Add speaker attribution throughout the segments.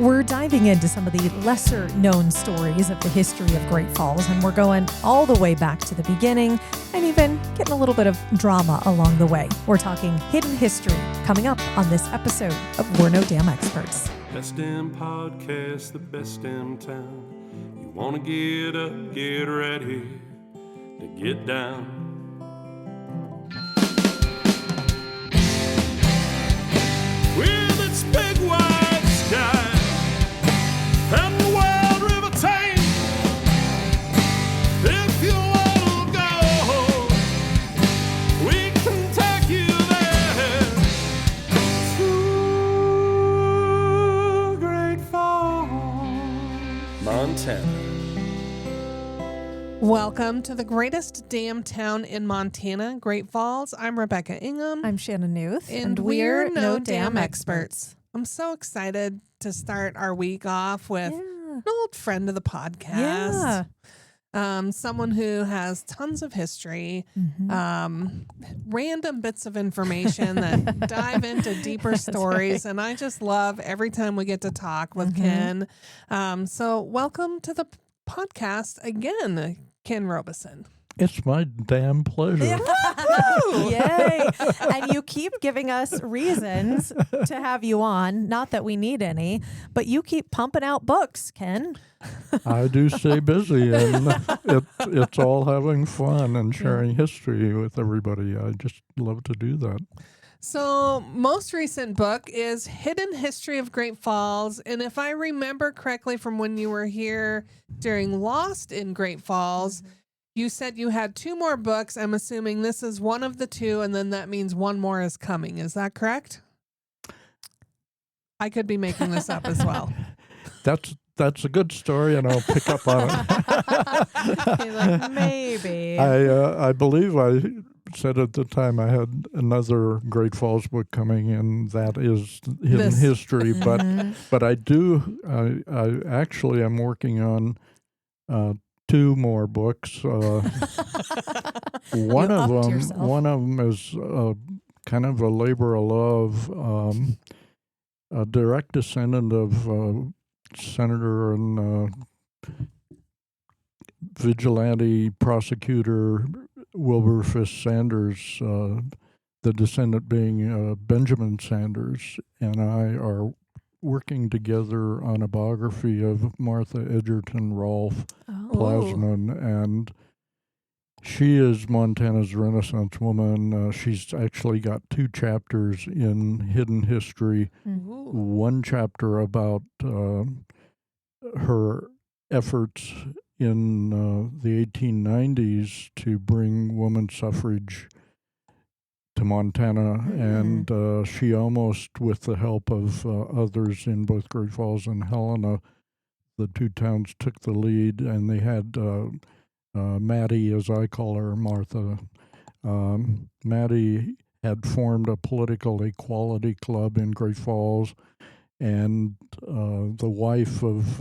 Speaker 1: We're diving into some of the lesser known stories of the history of Great Falls, and we're going all the way back to the beginning and even getting a little bit of drama along the way. We're talking hidden history coming up on this episode of We're No Damn Experts.
Speaker 2: Best damn podcast, the best damn town. You want to get up, get ready to get down. With its big wide sky and the wild river Thames, if you want to go, we can take you there to Great Falls, Montana.
Speaker 3: Welcome to the greatest damn town in Montana, Great Falls. I'm Rebecca Ingham.
Speaker 1: I'm Shannon Newth,
Speaker 3: and we're no damn experts. I'm so excited to start our week off with an old friend of the podcast. Someone who has tons of history, random bits of information that dive into deeper stories. Right. And I just love every time we get to talk with Ken. So welcome to the podcast again, Ken Robison.
Speaker 4: It's my damn pleasure.
Speaker 1: Yay. And you keep giving us reasons to have you on. Not that we need any, but you keep pumping out books, Ken.
Speaker 4: I do stay busy, and it's all having fun and sharing history with everybody. I just love to do that.
Speaker 3: So, most recent book is Hidden History of Great Falls. And if I remember correctly from when you were here during Lost in Great Falls, you said you had two more books. I'm assuming this is one of the two, and then that means one more is coming. Is that correct? I could be making this up as well.
Speaker 4: That's a good story, and I'll pick up on it.
Speaker 1: You're like, maybe.
Speaker 4: I believe I said at the time I had another Great Falls book coming, and that is Hidden History. But I do. I actually am working on two more books. One of them is kind of a labor of love, a direct descendant of Senator and vigilante prosecutor Wilberforce Sanders, the descendant being Benjamin Sanders, and I are working together on a biography of Martha Edgerton Rolfe Plasman, and she is Montana's Renaissance woman. She's actually got two chapters in Hidden History. One chapter about her efforts in the 1890s to bring women's suffrage to Montana, and she almost, with the help of others in both Great Falls and Helena, the two towns took the lead, and they had Maddie, as I call her, Martha. Maddie had formed a political equality club in Great Falls, and the wife of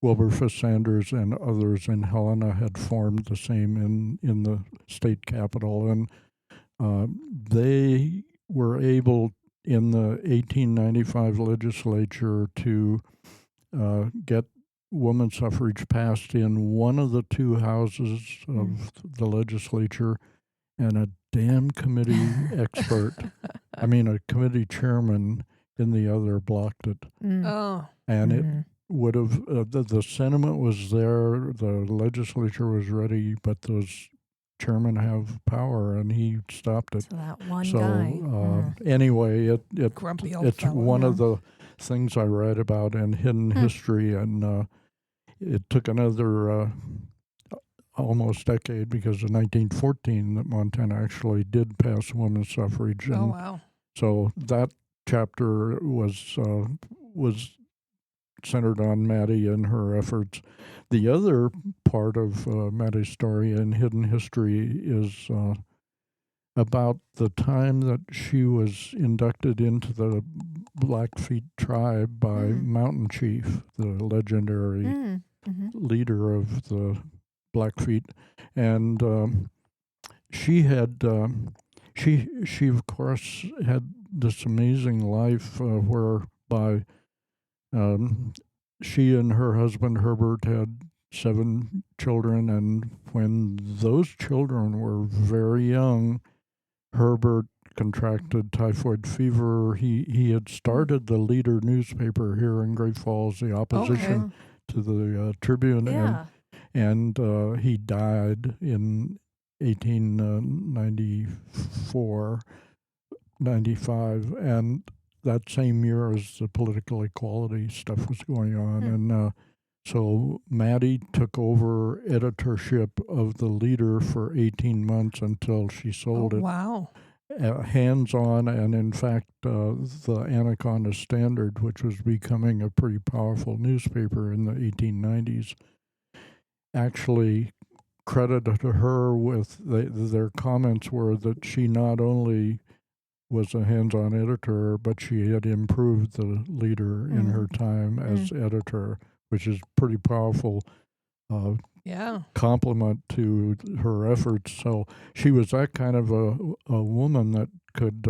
Speaker 4: Wilberforce Sanders and others in Helena had formed the same in the state capital, and they were able in the 1895 legislature to get women's suffrage passed in one of the two houses of the legislature, and a damn committee expert, a committee chairman in the other blocked it. And it would have, the sentiment was there, the legislature was ready, but those chairmen have power, and he stopped it.
Speaker 1: So that one guy.
Speaker 4: Anyway,
Speaker 3: Grumpy old
Speaker 4: it's
Speaker 3: fellow.
Speaker 4: one of the things I write about in Hidden History, and it took another almost decade, because in 1914 that Montana actually did pass women's suffrage. And
Speaker 3: wow.
Speaker 4: So that chapter was centered on Maddie and her efforts. The other part of Maddie's story in Hidden History is about the time that she was inducted into the Blackfeet tribe by Mountain Chief, the legendary leader of the Blackfeet, and she had she of course had this amazing life whereby She and her husband Herbert had 7 children, and when those children were very young, Herbert contracted typhoid fever. He had started the Leader newspaper here in Great Falls, the opposition to the Tribune, and he died in 1894, 95, and that same year as the political equality stuff was going on. And so Maddie took over editorship of the Leader for 18 months until she sold it.
Speaker 3: Wow.
Speaker 4: Hands-on, and in fact, the Anaconda Standard, which was becoming a pretty powerful newspaper in the 1890s, actually credited her with their comments were that she not only was a hands-on editor, but she had improved the Leader in her time as editor, which is pretty powerful compliment to her efforts. So she was that kind of a woman that could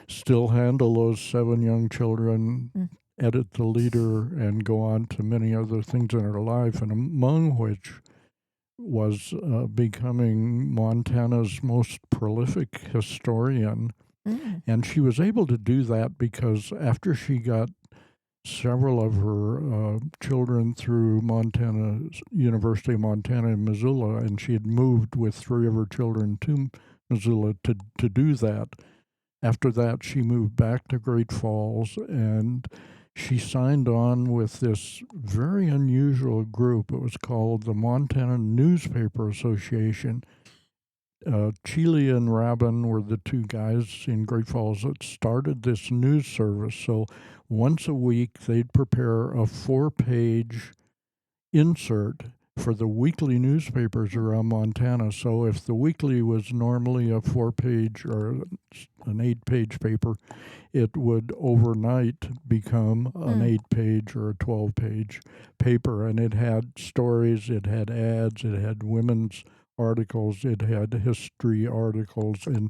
Speaker 4: still handle those 7 young children, edit the Leader, and go on to many other things in her life, and among which was becoming Montana's most prolific historian. And she was able to do that because after she got several of her children through University of Montana in Missoula, and she had moved with 3 of her children to Missoula to do that. After that, she moved back to Great Falls, and she signed on with this very unusual group. It was called the Montana Newspaper Association. Chile and Rabin were the 2 guys in Great Falls that started this news service. So once a week, they'd prepare a 4-page insert for the weekly newspapers around Montana. So if the weekly was normally a 4-page or an 8-page paper, it would overnight become an 8-page or a 12-page paper. And it had stories, it had ads, it had women's articles, it had history articles, and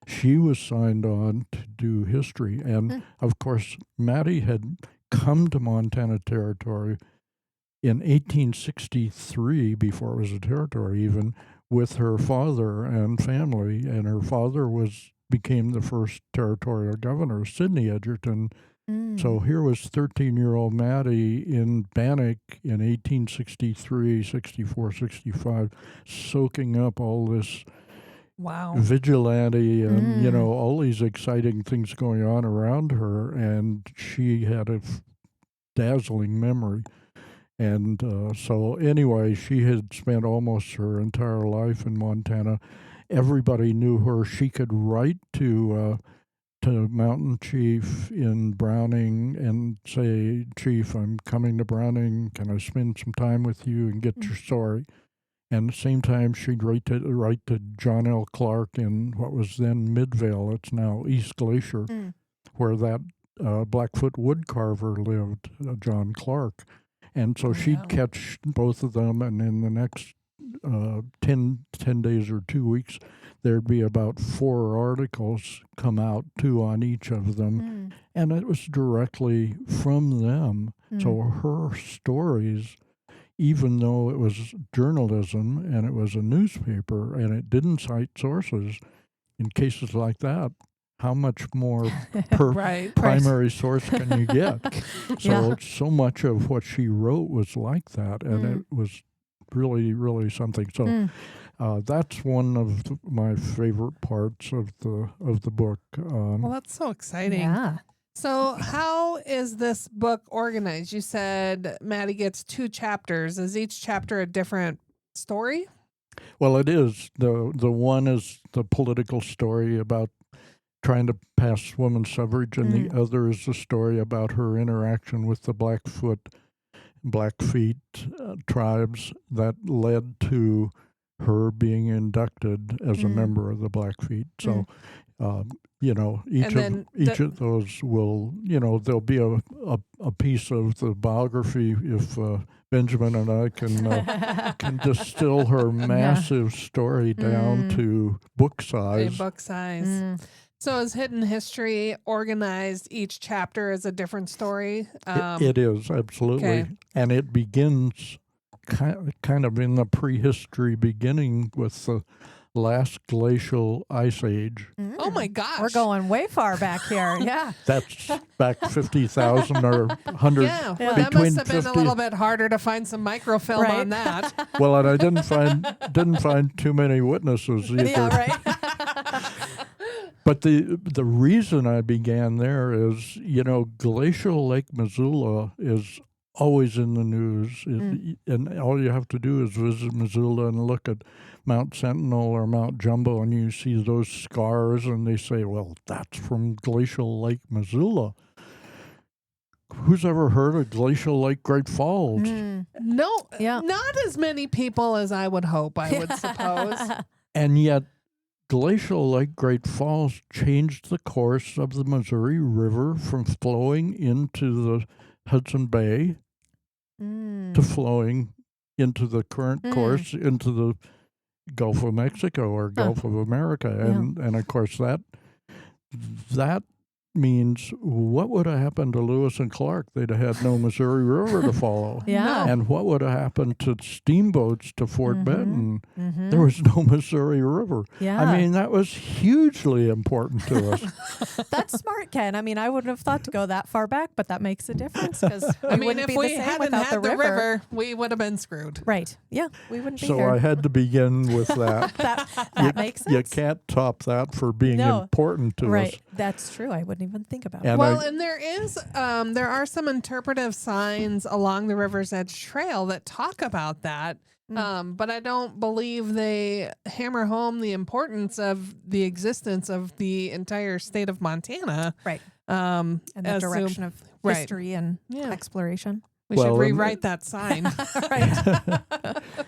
Speaker 4: she was signed on to do history. And of course, Maddie had come to Montana Territory in 1863, before it was a territory even, with her father and family, and her father became the first territorial governor, Sidney Edgerton. So here was 13-year-old Maddie in Bannock in 1863, 64, 65, soaking up all this vigilante and, all these exciting things going on around her, and she had a dazzling memory. And so anyway, she had spent almost her entire life in Montana. Everybody knew her. She could write to Mountain Chief in Browning and say, "Chief, I'm coming to Browning. Can I spend some time with you and get your story?" And at the same time, she'd write to John L. Clark in what was then Midvale. It's now East Glacier, where that Blackfoot woodcarver lived, John Clark. And so she'd catch both of them, and in the next 10 days or 2 weeks, there'd be about 4 articles come out, 2 on each of them, and it was directly from them. So her stories, even though it was journalism and it was a newspaper and it didn't cite sources, in cases like that, how much more primary source can you get? So much of what she wrote was like that, and it was really, really something. So that's one of my favorite parts of the book.
Speaker 3: Well, that's so exciting. Yeah. So how is this book organized? You said Maddie gets 2 chapters. Is each chapter a different story?
Speaker 4: Well, it is. The one is the political story about trying to pass women's suffrage, and the other is the story about her interaction with the Blackfeet tribes that led to her being inducted as a member of the Blackfeet. So, each of those will, there'll be a piece of the biography if Benjamin and I can distill her massive story down to book size.
Speaker 3: Book size. So is Hidden History organized each chapter as a different story?
Speaker 4: It is, absolutely.
Speaker 3: okay.
Speaker 4: And it begins kind of in the prehistory beginning with the last glacial ice age.
Speaker 3: Oh my gosh.
Speaker 1: We're going way far back here. Yeah.
Speaker 4: That's back 50,000 or 100.
Speaker 3: Yeah, well, that
Speaker 4: between
Speaker 3: must have been
Speaker 4: 50
Speaker 3: a little bit harder to find some microfilm
Speaker 1: Right.
Speaker 3: on that.
Speaker 4: Well, and I didn't find too many witnesses either.
Speaker 1: Yeah, right.
Speaker 4: But the reason I began there is, glacial Lake Missoula is always in the news. And all you have to do is visit Missoula and look at Mount Sentinel or Mount Jumbo, and you see those scars, and they say, well, that's from glacial Lake Missoula. Who's ever heard of glacial Lake Great Falls?
Speaker 3: No,
Speaker 1: Yeah.
Speaker 3: not as many people as I would hope, I would suppose.
Speaker 4: And yet, glacial Lake Great Falls changed the course of the Missouri River from flowing into the Hudson Bay to flowing into the current course into the Gulf of Mexico or Gulf of America. And of course, that means what would have happened to Lewis and Clark? They'd have had no Missouri River to follow.
Speaker 1: Yeah.
Speaker 4: And what would have happened to steamboats to Fort Benton? There was no Missouri River.
Speaker 1: Yeah.
Speaker 4: I mean, that was hugely important to us.
Speaker 1: That's smart, Ken. I mean, I wouldn't have thought to go that far back, but that makes a difference because
Speaker 3: I mean,
Speaker 1: wouldn't
Speaker 3: if
Speaker 1: be
Speaker 3: we
Speaker 1: the same
Speaker 3: hadn't
Speaker 1: without
Speaker 3: had
Speaker 1: the river.
Speaker 3: we would have been screwed.
Speaker 1: Right. Yeah, we wouldn't be
Speaker 4: So
Speaker 1: here.
Speaker 4: I had to begin with that.
Speaker 1: that makes sense.
Speaker 4: You can't top that for being
Speaker 1: No.
Speaker 4: important to
Speaker 1: Right.
Speaker 4: us.
Speaker 1: That's true. I wouldn't even think about
Speaker 4: And
Speaker 1: it.
Speaker 3: Well, and there are some interpretive signs along the River's Edge Trail that talk about that. But I don't believe they hammer home the importance of the existence of the entire state of Montana.
Speaker 1: Right.
Speaker 3: And
Speaker 1: And the direction of history and exploration.
Speaker 3: We
Speaker 4: Well,
Speaker 3: should
Speaker 4: and-
Speaker 3: rewrite that sign.
Speaker 1: Right.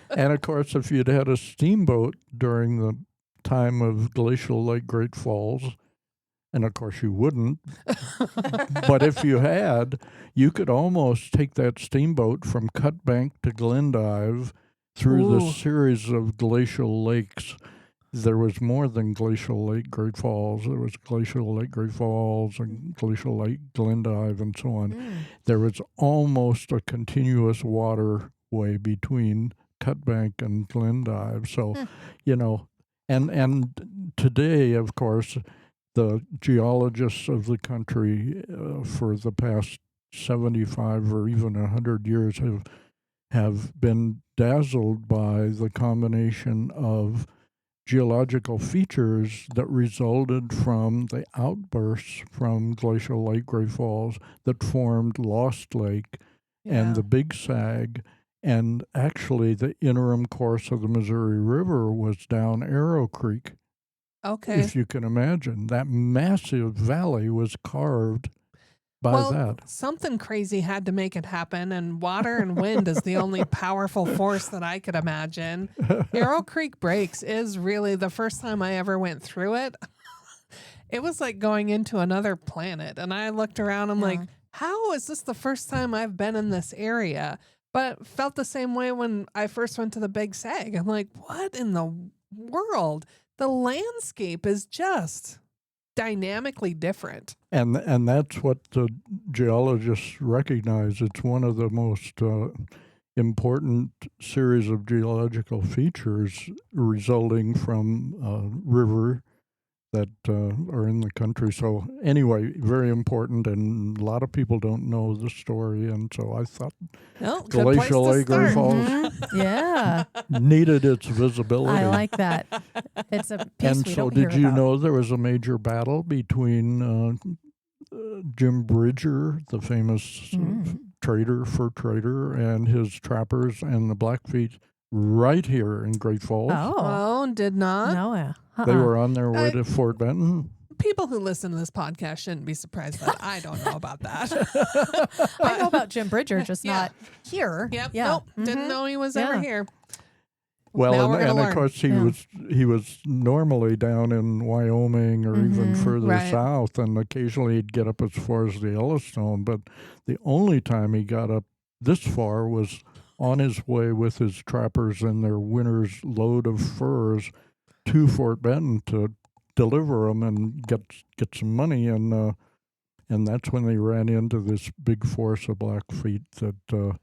Speaker 4: And of course, if you'd had a steamboat during the time of glacial Lake Great Falls, and of course you wouldn't, but if you had, you could almost take that steamboat from Cut Bank to Glendive through the
Speaker 3: Ooh.
Speaker 4: series of glacial lakes. There was more than glacial Lake Great Falls. There was glacial Lake Great Falls and glacial Lake Glendive and so on. There was almost a continuous waterway between Cut Bank and Glendive. So, and today, of course, the geologists of the country for the past 75 or even 100 years have been dazzled by the combination of geological features that resulted from the outbursts from glacial Lake Great Falls that formed Lost Lake and the Big Sag. And actually, the interim course of the Missouri River was down Arrow Creek.
Speaker 3: Okay.
Speaker 4: If you can imagine, that massive valley was carved by that.
Speaker 3: Something crazy had to make it happen, and water and wind is the only powerful force that I could imagine. Arrow Creek Breaks is really the first time I ever went through it. It was like going into another planet, and I looked around, I'm like, how is this the first time I've been in this area? But felt the same way when I first went to the Big Sag. I'm like, what in the world? The landscape is just dynamically different.
Speaker 4: And that's what the geologists recognize. It's one of the most important series of geological features resulting from river that are in the country. So anyway, very important, and a lot of people don't know the story. And so I thought glacial Lake Great Falls
Speaker 1: Yeah.
Speaker 4: needed its visibility.
Speaker 1: I like that. It's a piece
Speaker 4: And
Speaker 1: we
Speaker 4: so,
Speaker 1: don't hear
Speaker 4: did you
Speaker 1: about.
Speaker 4: know there was a major battle between Jim Bridger, the famous fur trader, and his trappers and the Blackfeet right here in Great Falls?
Speaker 3: Oh, did not?
Speaker 1: No.
Speaker 4: They were on their way to Fort Benton.
Speaker 3: People who listen to this podcast shouldn't be surprised that I don't know about that.
Speaker 1: I know about Jim Bridger, just
Speaker 3: Yeah.
Speaker 1: not here.
Speaker 3: Yep.
Speaker 1: Yeah.
Speaker 3: Nope. Didn't know he was ever
Speaker 1: Yeah.
Speaker 3: here.
Speaker 4: Well,
Speaker 3: Now we're
Speaker 4: and
Speaker 3: gonna
Speaker 4: of
Speaker 3: learn.
Speaker 4: course
Speaker 1: Yeah.
Speaker 4: he was normally down in Wyoming or even further
Speaker 3: Right.
Speaker 4: south, and occasionally he'd get up as far as the Yellowstone. But the only time he got up this far was on his way with his trappers and their winter's load of furs to Fort Benton to deliver them and get some money, and that's when they ran into this big force of Blackfeet that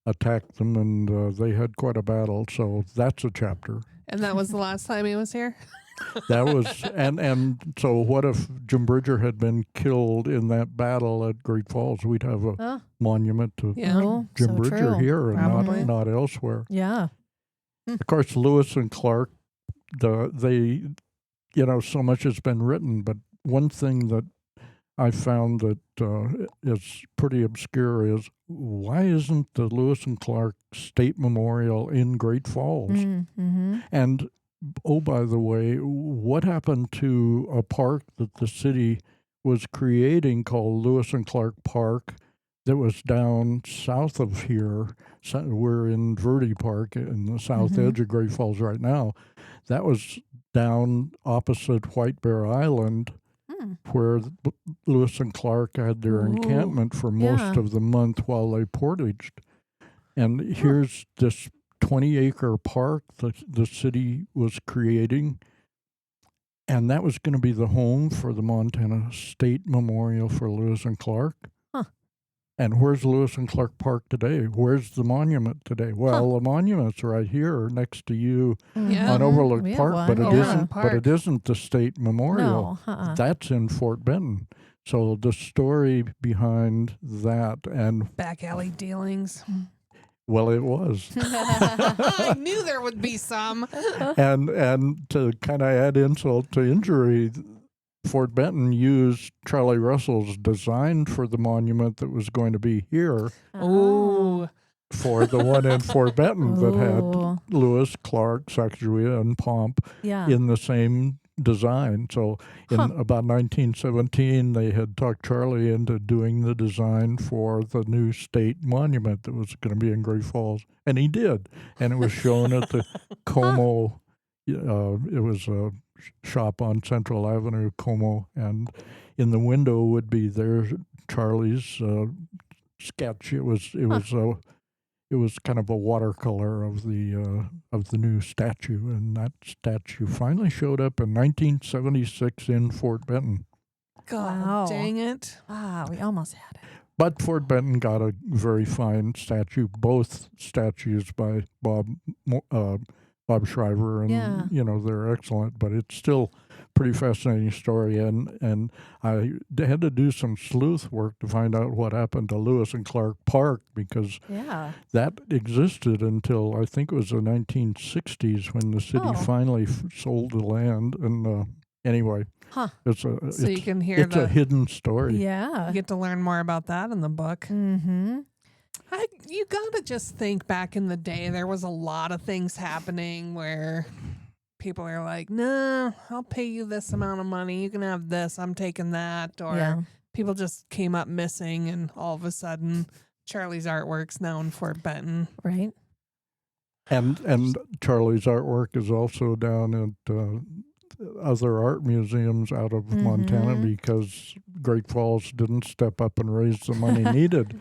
Speaker 4: attacked them, and they had quite a battle. So that's a chapter.
Speaker 3: And that was the last time he was here?
Speaker 4: That was, and so what if Jim Bridger had been killed in that battle at Great Falls? We'd have a monument to
Speaker 3: Yeah.
Speaker 4: Jim
Speaker 1: so
Speaker 4: Bridger
Speaker 1: true.
Speaker 4: here and
Speaker 3: Probably.
Speaker 4: not elsewhere.
Speaker 1: Yeah.
Speaker 4: Of course, Lewis and Clark, they, so much has been written, but one thing that I found that is pretty obscure is, why isn't the Lewis and Clark State Memorial in Great Falls?
Speaker 1: Mm-hmm.
Speaker 4: And, oh, by the way, what happened to a park that the city was creating called Lewis and Clark Park that was down south of here? We're in Verde Park in the south edge of Great Falls right now. That was down opposite White Bear Island, where Lewis and Clark had their encampment for most of the month while they portaged. And here's this 20-acre park that the city was creating, and that was going to be the home for the Montana State Memorial for Lewis and Clark. And where's Lewis and Clark Park today? Where's the monument today? Well, the monument's right here next to you on Overlook
Speaker 1: We have
Speaker 4: Park,
Speaker 1: one,
Speaker 4: but it
Speaker 1: yeah.
Speaker 4: isn't. But it isn't the state memorial.
Speaker 1: No,
Speaker 4: That's in Fort Benton. So the story behind that, and
Speaker 3: Back alley dealings.
Speaker 4: well, it was,
Speaker 3: I knew there would be some.
Speaker 4: and to kind of add insult to injury, Fort Benton used Charlie Russell's design for the monument that was going to be here
Speaker 3: Oh.
Speaker 4: for the one in Fort Benton that
Speaker 1: Ooh.
Speaker 4: had Lewis, Clark, Sacagawea, and Pomp
Speaker 1: Yeah.
Speaker 4: in the same design. So in about 1917, they had talked Charlie into doing the design for the new state monument that was going to be in Great Falls. And he did. And it was shown at the Como. It was a shop on Central Avenue, Como. And in the window would be there Charlie's sketch. It was kind of a watercolor of the new statue, and that statue finally showed up in 1976 in Fort Benton.
Speaker 3: God
Speaker 1: Wow.
Speaker 3: dang it.
Speaker 1: We almost had it.
Speaker 4: But Fort Benton got a very fine statue, both statues by Bob Shriver, and
Speaker 1: Yeah.
Speaker 4: they're excellent. But it's still a pretty fascinating story, and I had to do some sleuth work to find out what happened to Lewis and Clark Park, because that existed until I think it was the 1960s when the city finally sold the land. And anyway,
Speaker 3: So you can hear
Speaker 4: it's a hidden story.
Speaker 1: Yeah.
Speaker 3: You get to learn more about that in the book.
Speaker 1: Mm-hmm.
Speaker 3: You gotta just think back in the day, there was a lot of things happening where people are like, no, I'll pay you this amount of money. You can have this. I'm taking that. Or people just came up missing, and all of a sudden, Charlie's artwork's now in Fort Benton.
Speaker 1: Right.
Speaker 4: And Charlie's artwork is also down at other art museums out of Montana, because Great Falls didn't step up and raise the money needed,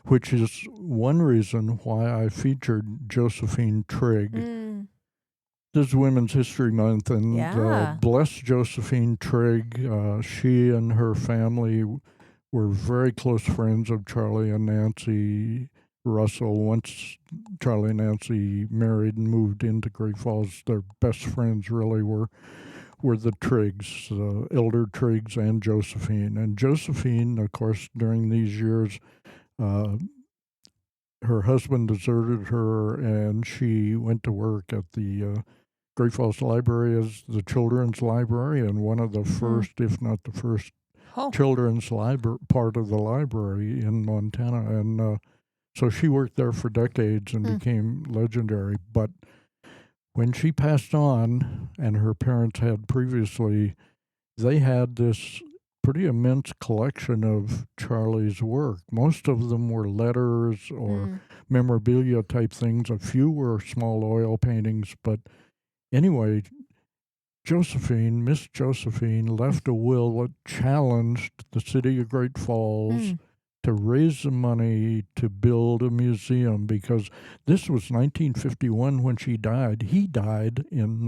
Speaker 4: which is one reason why I featured Josephine Trigg. This is Women's History Month, and bless Josephine Trigg. She and her family were very close friends of Charlie and Nancy Russell. Once Charlie and Nancy married and moved into Great Falls, their best friends really were the Triggs, Elder Triggs and Josephine. And Josephine, of course, during these years, her husband deserted her, and she went to work at the Great Falls Library as the children's library, and one of the first, if not the first, children's part of the library in Montana. And so she worked there for decades and became legendary. But when she passed on, and her parents had previously, they had this pretty immense collection of Charlie's work. Most of them were letters or memorabilia type things. A few were small oil paintings. But anyway, Miss Josephine, left a will that challenged the city of Great Falls to raise the money to build a museum, because this was 1951 when she died. He died in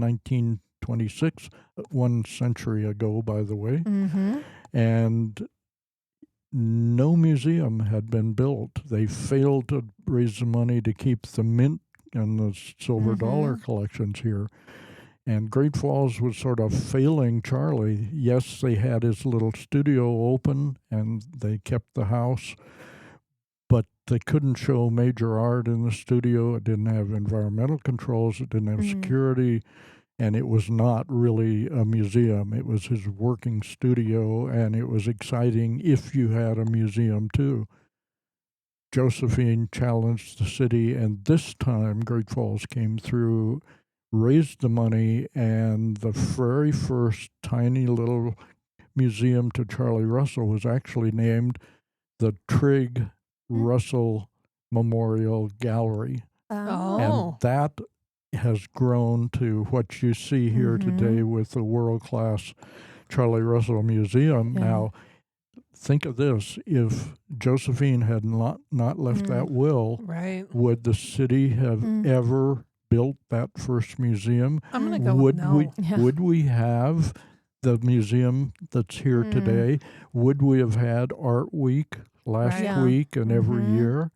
Speaker 4: 1826, 1 century ago, by the way.
Speaker 1: Mm-hmm.
Speaker 4: And no museum had been built. They failed to raise the money to keep the mint and the silver dollar collections here. And Great Falls was sort of failing Charlie. Yes, they had his little studio open and they kept the house, but they couldn't show major art in the studio. It didn't have environmental controls. It didn't have security. And it was not really a museum. It was his working studio, and it was exciting if you had a museum too. Josephine challenged the city, and this time Great Falls came through, raised the money, and the very first tiny little museum to Charlie Russell was actually named the Trigg Russell Memorial Gallery.
Speaker 3: Oh.
Speaker 4: And that has grown to what you see here today with the world-class Charlie Russell Museum. Now, think of this. If Josephine had not left that will,
Speaker 3: Right.
Speaker 4: would the city have ever built that first museum?
Speaker 3: I'm going to go with no.
Speaker 4: Would we have the museum that's here today? Would we have had Art Week last week and every year?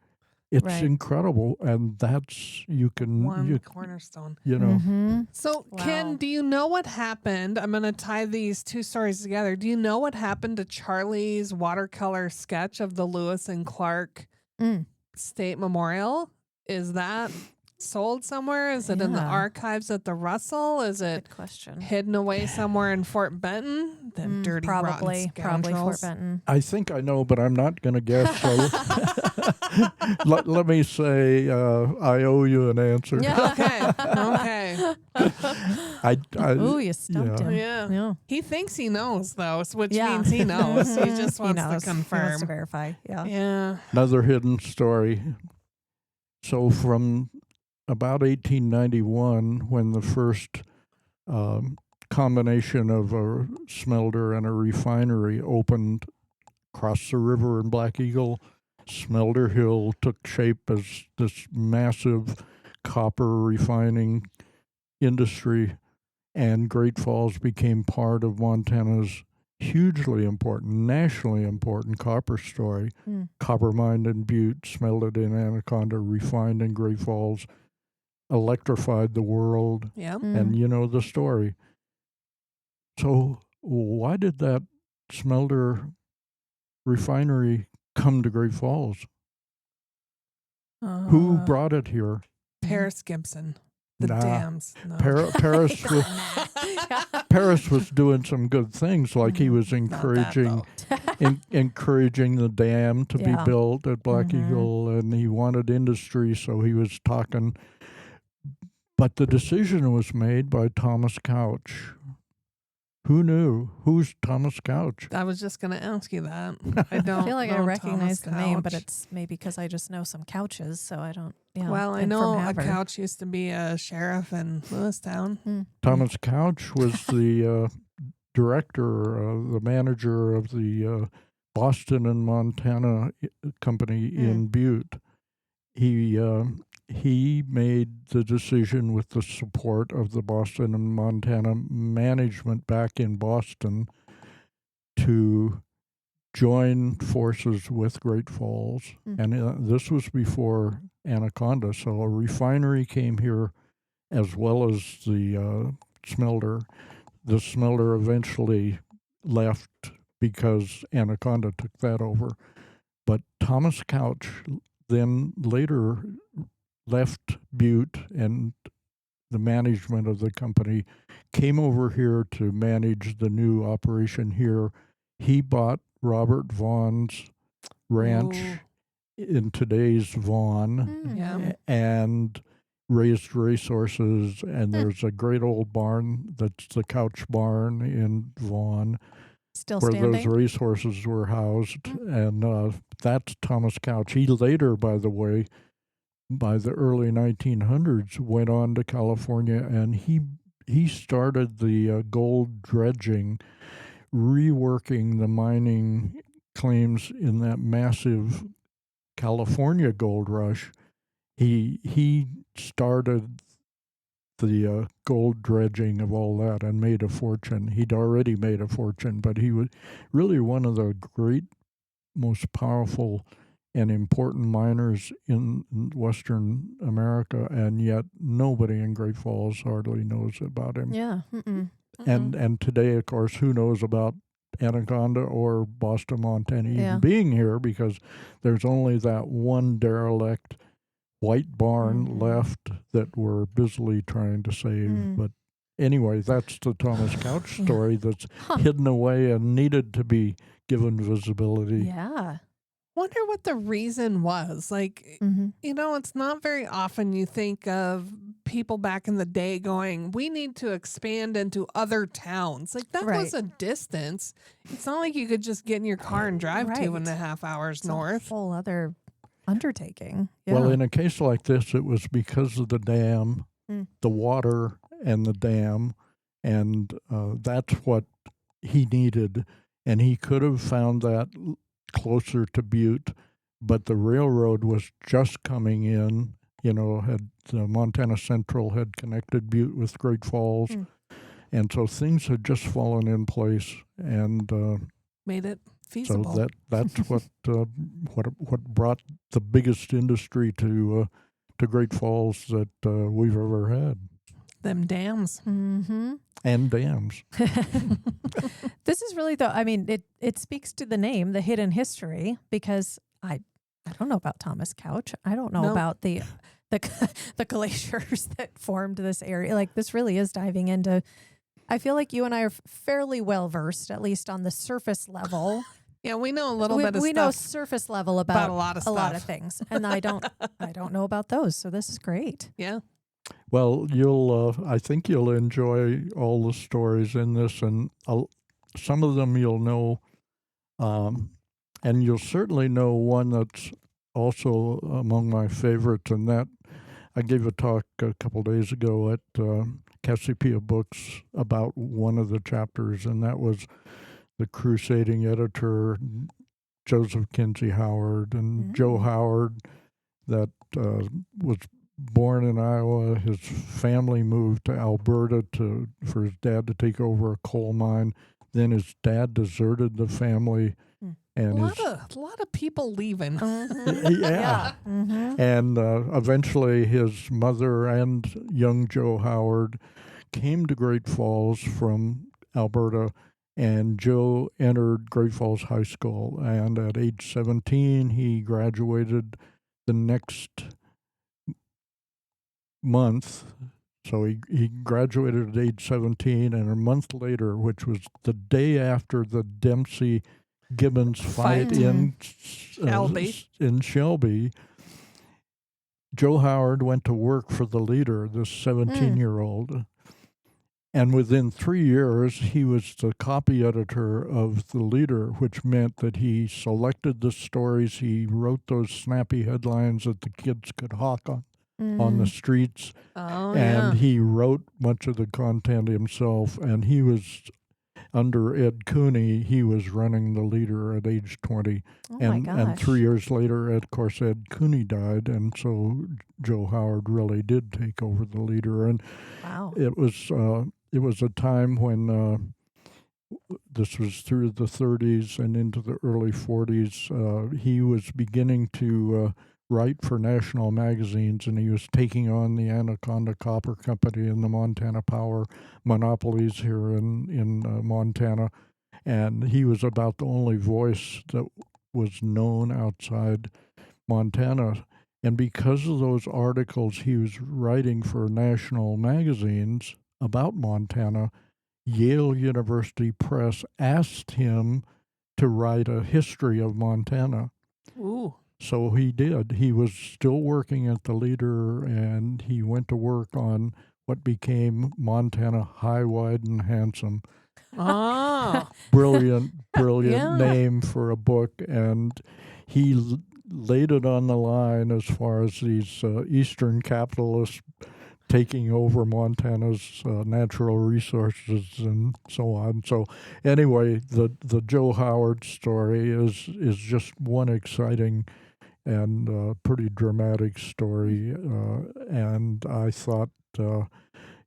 Speaker 4: It's incredible, and that's
Speaker 3: one cornerstone.
Speaker 4: You know.
Speaker 3: So, Ken, do you know what happened? I'm going to tie these two stories together. Do you know what happened to Charlie's watercolor sketch of the Lewis and Clark State Memorial? Is that sold somewhere? Is it in the archives at the Russell? Is it
Speaker 1: Good question.
Speaker 3: hidden away somewhere in Fort Benton? Them dirty,
Speaker 1: Probably Fort Benton.
Speaker 4: I think I know, but I'm not going to guess. So let me say I owe you an answer.
Speaker 3: Yeah. Okay.
Speaker 1: Ooh, you stumped him.
Speaker 3: Yeah. He thinks he knows, though, which means he knows. He just wants to confirm.
Speaker 1: He wants to verify.
Speaker 3: Yeah.
Speaker 4: Another hidden story. So from about 1891, when the first combination of a smelter and a refinery opened across the river in Black Eagle, Smelter Hill took shape as this massive copper refining industry, and Great Falls became part of Montana's hugely important, nationally important copper story. Copper mined in Butte, smelted in Anaconda, refined in Great Falls, electrified the world, and you know the story. So why did that smelter refinery come to Great Falls? Who brought it here?
Speaker 3: Paris Gibson. The dams. No.
Speaker 4: Paris was doing some good things, like he was encouraging the dam to be built at Black Eagle, and he wanted industry, so he was talking. But the decision was made by Thomas Couch. Who knew? Who's Thomas Couch?
Speaker 3: I was just going to ask you that. I don't
Speaker 1: I feel like I recognize the name, but
Speaker 3: Couch.
Speaker 1: it's maybe because I just know some couches, so I don't. Yeah,
Speaker 3: Well, I
Speaker 1: and
Speaker 3: know
Speaker 1: from
Speaker 3: a
Speaker 1: Havre.
Speaker 3: Couch used to be a sheriff in Lewistown.
Speaker 4: Thomas Couch was the director, the manager of the Boston and Montana company in Butte. He made the decision with the support of the Boston and Montana management back in Boston to join forces with Great Falls. And this was before Anaconda, so a refinery came here as well as the smelter. The smelter eventually left because Anaconda took that over. But Thomas Couch then later left Butte, and the management of the company came over here to manage the new operation here. He bought Robert Vaughn's ranch in today's Vaughan and raised racehorses, and there's a great old barn that's the Couch Barn in Vaughan.
Speaker 1: Still
Speaker 4: where
Speaker 1: standing?
Speaker 4: those racehorses were housed, and that's Thomas Couch. He later, by the way, by the early 1900s, went on to California, and he started the gold dredging, reworking the mining claims in that massive California gold rush. He started the gold dredging of all that and made a fortune. He'd already made a fortune, but he was really one of the great, most powerful and important miners in Western America, and yet nobody in Great Falls hardly knows about him.
Speaker 1: Yeah. Mm-mm.
Speaker 4: And today, of course, who knows about Anaconda or Boston, Montana even
Speaker 1: Yeah.
Speaker 4: being here, because there's only that one derelict white barn left that we're busily trying to save. But anyway, that's the Thomas Couch story that's hidden away and needed to be given visibility.
Speaker 1: Yeah.
Speaker 3: Wonder what the reason was. Like, you know, it's not very often you think of people back in the day going, we need to expand into other towns. Like, that was a distance. It's not like you could just get in your car and drive 2.5 hours north.
Speaker 1: A whole other undertaking. Yeah.
Speaker 4: Well, in a case like this, it was because of the dam, the water and the dam, and that's what he needed. And he could have found that closer to Butte, but the railroad was just coming in. You know, had Montana Central had connected Butte with Great Falls, and so things had just fallen in place, and
Speaker 3: made it feasible.
Speaker 4: So that's what brought the biggest industry to Great Falls that we've ever had.
Speaker 3: Them dams.
Speaker 4: And dams.
Speaker 1: This is really, though, I mean, it speaks to the name, the hidden history, because I don't know about Thomas Couch. I don't know about the glaciers that formed this area. Like, this really is diving into, I feel like you and I are fairly well versed, at least on the surface level.
Speaker 3: Yeah, we know a little bit of stuff.
Speaker 1: We know surface level about
Speaker 3: a lot of stuff.
Speaker 1: A lot of things. And I don't know about those. So this is great.
Speaker 3: Yeah.
Speaker 4: Well, I think you'll enjoy all the stories in this, and some of them you'll know, and you'll certainly know one that's also among my favorites, and that I gave a talk a couple days ago at Cassiopeia Books about one of the chapters, and that was the crusading editor Joseph Kinsey Howard, and Joe Howard, that was born in Iowa. His family moved to Alberta for his dad to take over a coal mine. Then his dad deserted the family, and
Speaker 3: a lot of people leaving.
Speaker 4: Yeah. And eventually his mother and young Joe Howard came to Great Falls from Alberta, and Joe entered Great Falls High School, and at age 17 he graduated the next month. So he graduated at age 17, and a month later, which was the day after the Dempsey-Gibbons fight in Shelby, Joe Howard went to work for the leader, this 17-year-old. And within 3 years, he was the copy editor of the leader, which meant that he selected the stories. He wrote those snappy headlines that the kids could hawk on the streets. And he wrote much of the content himself. And he was, under Ed Cooney, he was running the leader at age 20. And 3 years later, of course, Ed Cooney died. And so Joe Howard really did take over the leader. And it was a time when this was through the 30s and into the early 40s. He was beginning to write for national magazines, and he was taking on the Anaconda Copper Company and the Montana Power monopolies here in Montana. And he was about the only voice that was known outside Montana. And because of those articles he was writing for national magazines about Montana, Yale University Press asked him to write a history of Montana.
Speaker 3: Ooh.
Speaker 4: So he did. He was still working at the leader, and he went to work on what became Montana High, Wide, and Handsome.
Speaker 3: Oh.
Speaker 4: Brilliant name for a book. And he laid it on the line as far as these Eastern capitalists taking over Montana's natural resources and so on. So anyway, the Joe Howard story is just one exciting and pretty dramatic story. And I thought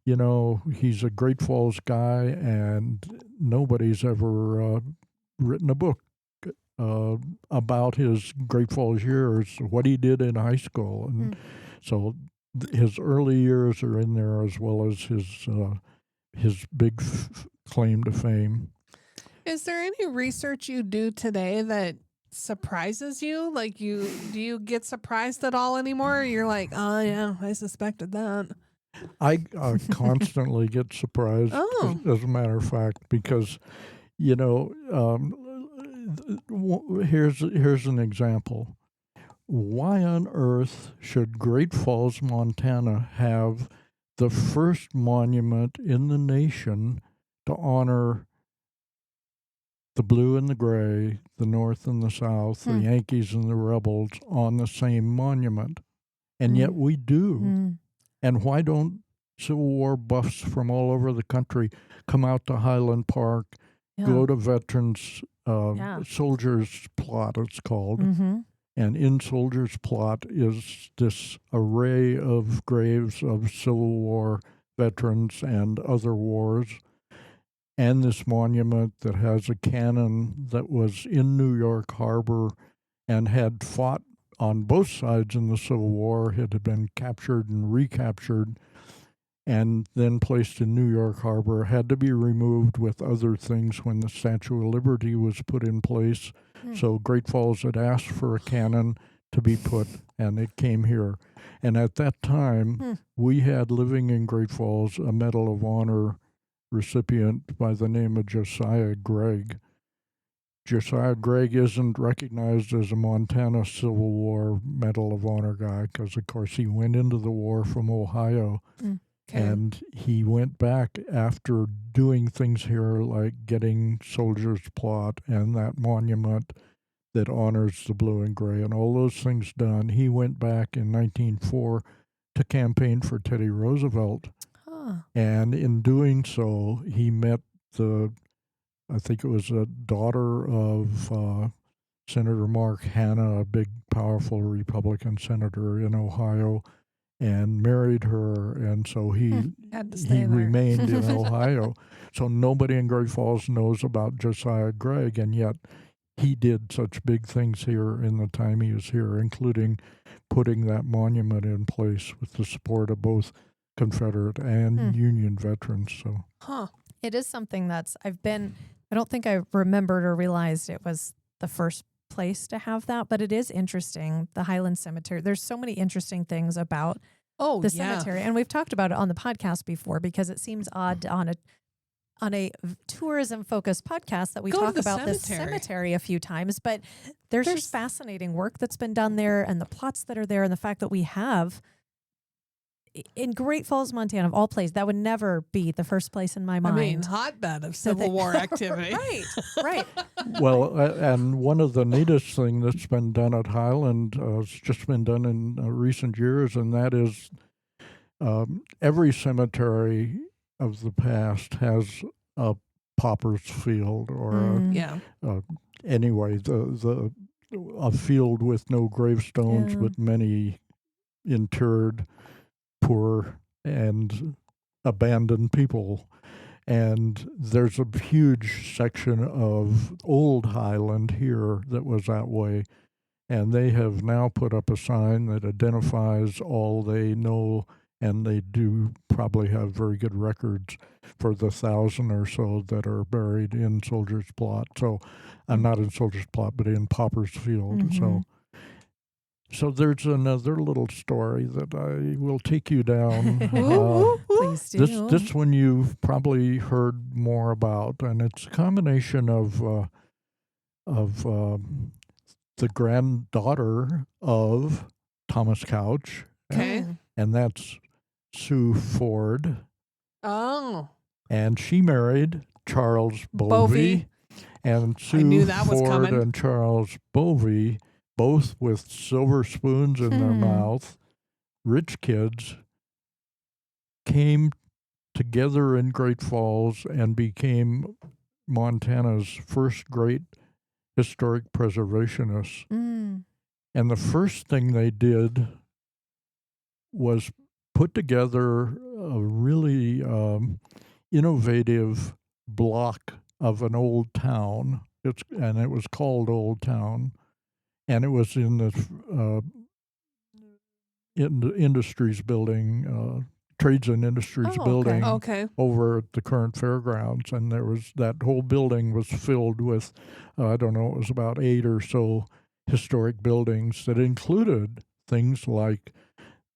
Speaker 4: he's a Great Falls guy, and nobody's ever written a book about his Great Falls years, what he did in high school. And so his early years are in there, as well as his big claim to fame.
Speaker 3: Is there any research you do today that surprises you? Like, do you get surprised at all anymore? Or you're like, oh yeah, I suspected that.
Speaker 4: I constantly get surprised, as a matter of fact, because, here's an example. Why on earth should Great Falls, Montana have the first monument in the nation to honor the blue and the gray, the North and the South, the Yankees and the Rebels on the same monument? And yet we do. And why don't Civil War buffs from all over the country come out to Highland Park, go to Veterans, Soldiers Plot, it's called. And in Soldiers Plot is this array of graves of Civil War veterans and other wars, and this monument that has a cannon that was in New York Harbor and had fought on both sides in the Civil War. It had been captured and recaptured and then placed in New York Harbor, had to be removed with other things when the Statue of Liberty was put in place. So Great Falls had asked for a cannon to be put, and it came here. And at that time, we had living in Great Falls a Medal of Honor recipient by the name of Josiah Gregg. Josiah Gregg isn't recognized as a Montana Civil War Medal of Honor guy because, of course, he went into the war from Ohio. And he went back after doing things here like getting Soldiers Plot and that monument that honors the blue and gray and all those things done. He went back in 1904 to campaign for Teddy Roosevelt. And in doing so, he met I think it was a daughter of Senator Mark Hanna, a big, powerful Republican senator in Ohio, and married her, and so he remained in Ohio. So nobody in Great Falls knows about Josiah Gregg, and yet he did such big things here in the time he was here, including putting that monument in place with the support of both Confederate and Union veterans. So,
Speaker 1: it is something I don't think I remembered or realized it was the first place to have that, but it is interesting. The Highland Cemetery. There's so many interesting things about the cemetery, and we've talked about it on the podcast before because it seems odd on a tourism focused podcast that we talk about this cemetery a few times. But there's just fascinating work that's been done there, and the plots that are there, and the fact that we have in Great Falls, Montana, of all places, that would never be the first place in my mind.
Speaker 3: I mean, hotbed of Civil War activity.
Speaker 1: Right.
Speaker 4: Well, and one of the neatest thing that's been done at Highland, it's just been done in recent years, and that is every cemetery of the past has a pauper's field or anyway, a field with no gravestones, but many interred poor and abandoned people. And there's a huge section of old Highland here that was that way. And they have now put up a sign that identifies all they know, and they do probably have very good records for the 1,000 or so that are buried in Soldiers Plot. So, not in Soldiers Plot, but in Pauper's Field. So there's another little story that I will take you down.
Speaker 1: Please do.
Speaker 4: This one you've probably heard more about, and it's a combination of the granddaughter of Thomas Couch, and that's Sue Ford.
Speaker 3: Oh.
Speaker 4: And she married Charles Bovey. And Sue Ford and Charles Bovey, both with silver spoons in their mouth, rich kids, came together in Great Falls and became Montana's first great historic preservationists. And the first thing they did was put together a really innovative block of an old town. And it was called Old Town, and it was in the Industries building, Trades and Industries
Speaker 1: Oh, okay.
Speaker 4: building
Speaker 3: Okay.
Speaker 4: over at the current fairgrounds, and there was that whole building was filled with, I don't know, it was about 8 or so historic buildings that included things like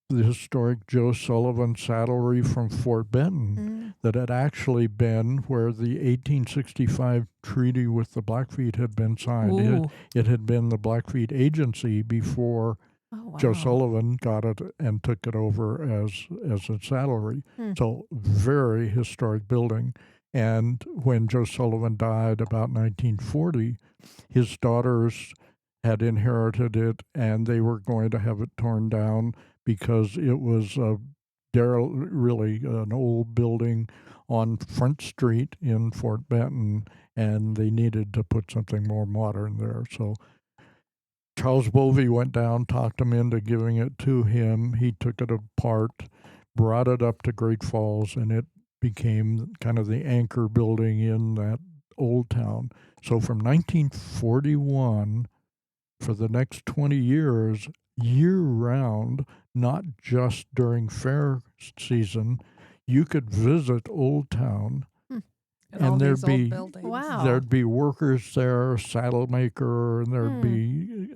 Speaker 4: the historic Joe Sullivan saddlery from Fort Benton that had actually been where the 1865 treaty with the Blackfeet had been signed.
Speaker 3: Ooh.
Speaker 4: It had been the Blackfeet Agency before
Speaker 1: Oh, wow.
Speaker 4: Joe Sullivan got it and took it over as a saddlery. So very historic building. And when Joe Sullivan died about 1940, his daughters had inherited it, and they were going to have it torn down because it was really an old building on Front Street in Fort Benton, and they needed to put something more modern there. So Charles Bovey went down, talked him into giving it to him. He took it apart, brought it up to Great Falls, and it became kind of the anchor building in that old town. So from 1941, for the next 20 years, year-round, not just during fair season, you could visit Old Town,
Speaker 3: And all
Speaker 4: there'd
Speaker 3: these
Speaker 4: be
Speaker 3: old buildings.
Speaker 1: Wow.
Speaker 4: there'd be workers there, saddle maker, and there'd be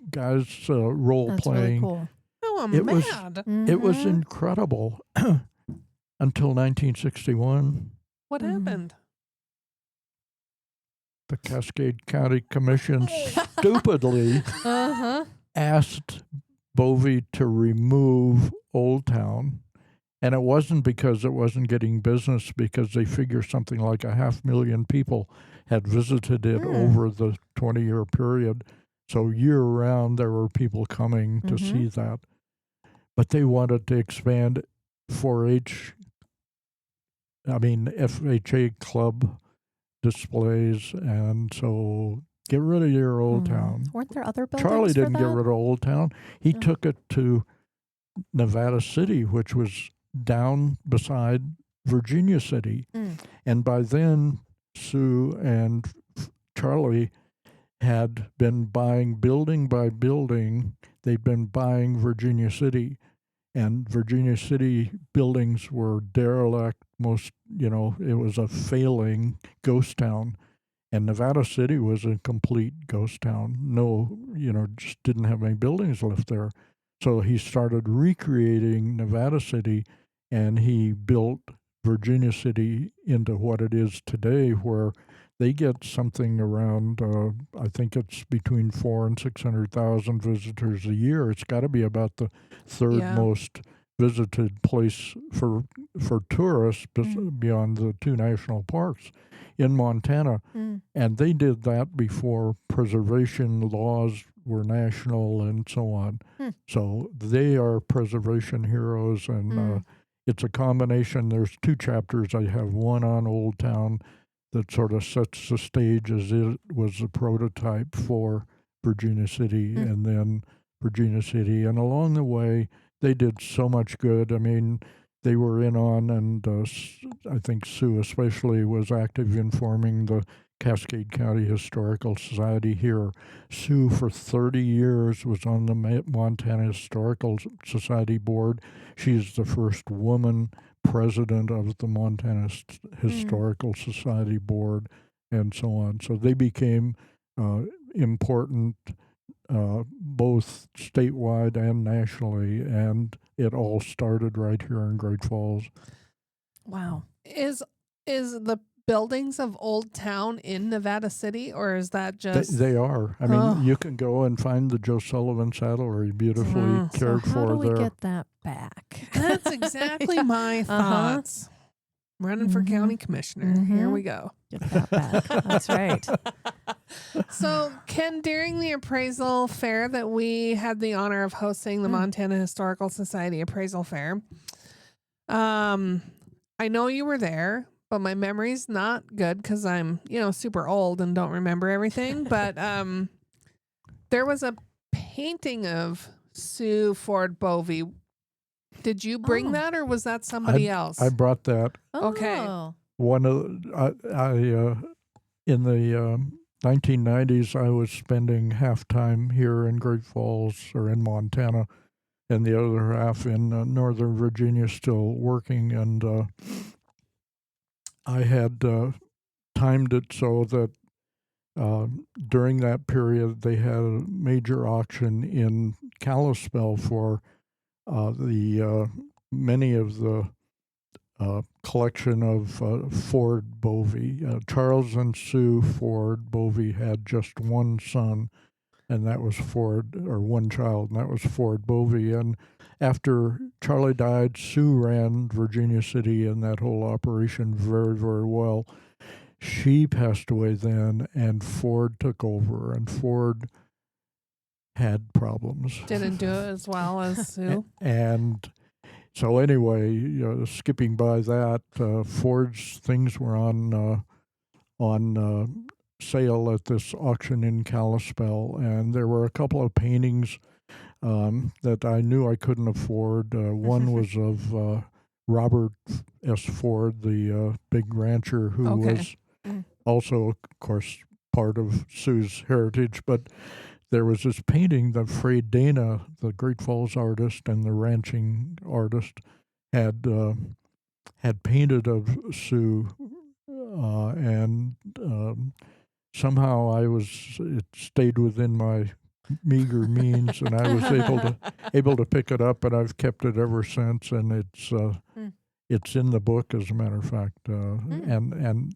Speaker 4: guys role
Speaker 1: That's
Speaker 4: playing.
Speaker 1: really cool.
Speaker 3: Oh, I'm
Speaker 4: It was-
Speaker 3: mad.
Speaker 4: It was
Speaker 1: Mhm.
Speaker 4: incredible until 1961.
Speaker 3: What happened?
Speaker 4: The Cascade County Commission stupidly
Speaker 1: Uh-huh.
Speaker 4: asked Bovey to remove Old Town. And it wasn't because it wasn't getting business, because they figure something like 500,000 people had visited it over the 20-year period. So year-round, there were people coming to see that. But they wanted to expand 4-H, FHA club displays, and so get rid of your Old Town.
Speaker 1: Weren't there other buildings
Speaker 4: Charlie
Speaker 1: for
Speaker 4: didn't
Speaker 1: that?
Speaker 4: get rid of Old Town. He took it to Nevada City, which was down beside Virginia City. And by then, Sue and Charlie had been buying building by building. They'd been buying Virginia City. And Virginia City buildings were derelict. It was a failing ghost town. And Nevada City was a complete ghost town. Just didn't have any buildings left there. So he started recreating Nevada City, and he built Virginia City into what it is today, where they get something around, I think it's between 400,000 and 600,000 visitors a year. It's got to be about the third most visited place for tourists beyond the 2 national parks in Montana. And they did that before preservation laws were national and so on. So they are preservation heroes, and it's a combination. There's 2 chapters. I have one on Old Town that sort of sets the stage as it was a prototype for Virginia City, and then Virginia City. And along the way, they did so much good. I mean, they were in on, and I think Sue especially was active in forming the Cascade County Historical Society here. Sue, for 30 years, was on the Montana Historical Society board. She's the first woman president of the Montana Historical Society board, and so on. So they became important both statewide and nationally, and it all started right here in Great Falls.
Speaker 1: Wow.
Speaker 3: Is the buildings of Old Town in Nevada City, or is that just
Speaker 4: They are. I mean, you can go and find the Joe Sullivan saddlery beautifully cared
Speaker 1: so how
Speaker 4: for
Speaker 1: do we
Speaker 4: there.
Speaker 1: get that back?
Speaker 3: That's exactly my thoughts. Running for county commissioner. Here we go.
Speaker 1: Get that back. That's right.
Speaker 3: So, Ken, during the appraisal fair that we had the honor of hosting, the Montana Historical Society Appraisal Fair, I know you were there, but my memory's not good because I'm, super old and don't remember everything. But there was a painting of Sue Ford Bovey. Did you bring
Speaker 1: Oh.
Speaker 3: that, or was that somebody else?
Speaker 4: I brought that.
Speaker 3: Okay.
Speaker 1: Oh.
Speaker 4: One of in the 1990s, I was spending half time here in Great Falls or in Montana, and the other half in Northern Virginia, still working. And I had timed it so that during that period, they had a major auction in Kalispell for the many of the collection of Ford Bovey. Charles and Sue Ford Bovey had just one son, and that was Ford, or one child, and that was Ford Bovey. And after Charlie died, Sue ran Virginia City and that whole operation very, very well. She passed away then, and Ford took over, and Ford had problems.
Speaker 3: Didn't do it as well as Sue.
Speaker 4: And so anyway, skipping by that, Ford's things were on sale at this auction in Kalispell, and there were a couple of paintings that I knew I couldn't afford. One was of Robert S. Ford, the big rancher who
Speaker 3: Okay.
Speaker 4: was also, of course, part of Sue's heritage, but there was this painting that Fred Dana, the Great Falls artist and the ranching artist, had painted of Sue, and somehow it stayed within my meager means, and I was able to pick it up, and I've kept it ever since, and it's in the book, as a matter of fact, and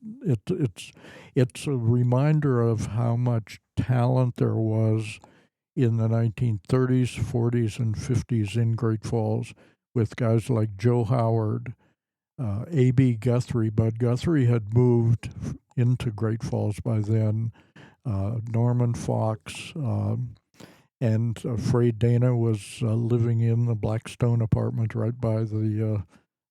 Speaker 4: it's a reminder of how much talent there was in the 1930s, 40s, and 50s in Great Falls, with guys like Joe Howard, A.B. Guthrie. Bud Guthrie had moved into Great Falls by then, Norman Fox, and Fred Dana was living in the Blackstone apartment right by the